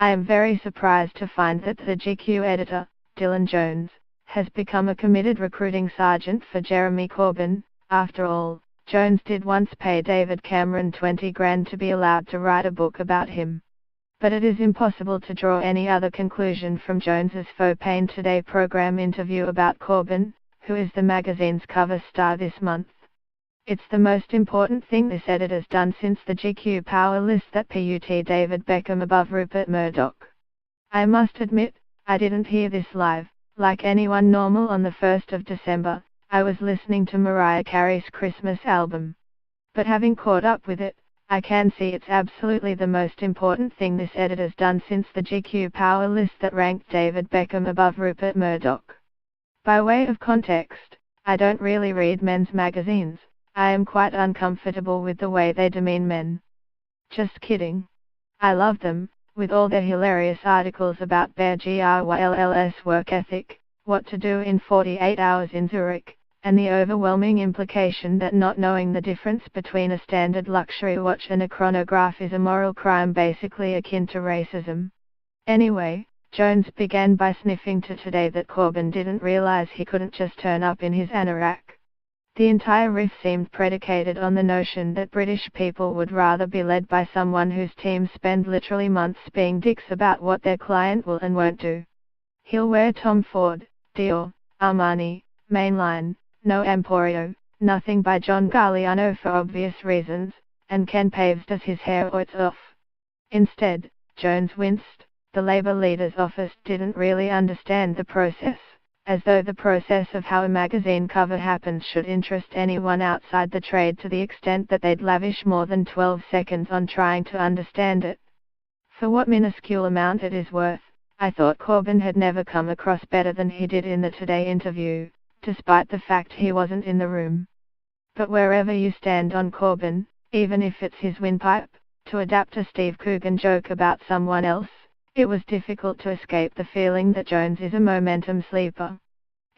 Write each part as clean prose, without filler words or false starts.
I am very surprised to find that the GQ editor, Dylan Jones, has become a committed recruiting sergeant for Jeremy Corbyn. After all, Jones did once pay David Cameron 20 grand to be allowed to write a book about him. But it is impossible to draw any other conclusion from Jones's Faux Pain Today program interview about Corbyn, who is the magazine's cover star this month. It's the most important thing this editor's done since the GQ power list that put David Beckham above Rupert Murdoch. I must admit, I didn't hear this live. Like anyone normal on the 1st of December, I was listening to Mariah Carey's Christmas album. But having caught up with it, I can see it's absolutely the most important thing this editor's done since the GQ power list that ranked David Beckham above Rupert Murdoch. By way of context, I don't really read men's magazines. I am quite uncomfortable with the way they demean men. Just kidding. I love them, with all their hilarious articles about Bear Grylls' work ethic, what to do in 48 hours in Zurich, and the overwhelming implication that not knowing the difference between a standard luxury watch and a chronograph is a moral crime basically akin to racism. Anyway, Jones began by sniffing to today that Corbyn didn't realize he couldn't just turn up in his anorak. The entire riff seemed predicated on the notion that British people would rather be led by someone whose team spend literally months being dicks about what their client will and won't do. He'll wear Tom Ford, Dior, Armani, Mainline, no Emporio, nothing by John Galliano for obvious reasons, and Ken Paves does his hair or it's off. Instead, Jones winced. The Labour leader's office didn't really understand the process, as though the process of how a magazine cover happens should interest anyone outside the trade to the extent that they'd lavish more than 12 seconds on trying to understand it. For what minuscule amount it is worth, I thought Corbyn had never come across better than he did in the Today interview, despite the fact he wasn't in the room. But wherever you stand on Corbyn, even if it's his windpipe, to adapt a Steve Coogan joke about someone else, it was difficult to escape the feeling that Jones is a momentum sleeper.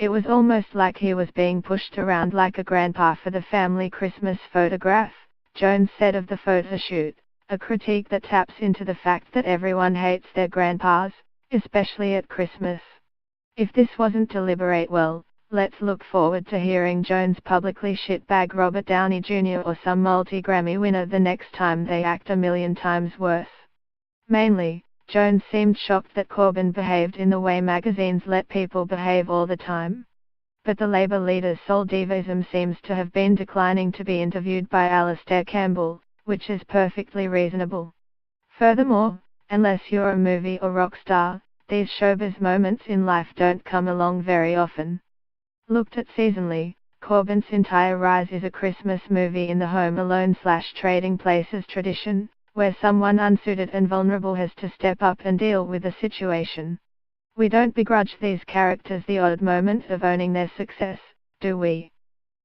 It was almost like he was being pushed around like a grandpa for the family Christmas photograph, Jones said of the photo shoot, a critique that taps into the fact that everyone hates their grandpas, especially at Christmas. If this wasn't deliberate well, let's look forward to hearing Jones publicly shitbag Robert Downey Jr. or some multi-Grammy winner the next time they act a million times worse. Mainly, Jones seemed shocked that Corbyn behaved in the way magazines let people behave all the time. But the Labour leader's sole divism seems to have been declining to be interviewed by Alastair Campbell, which is perfectly reasonable. Furthermore, unless you're a movie or rock star, these showbiz moments in life don't come along very often. Looked at seasonally, Corbyn's entire rise is a Christmas movie in the Home Alone/Trading Places tradition, where someone unsuited and vulnerable has to step up and deal with a situation. We don't begrudge these characters the odd moment of owning their success, do we?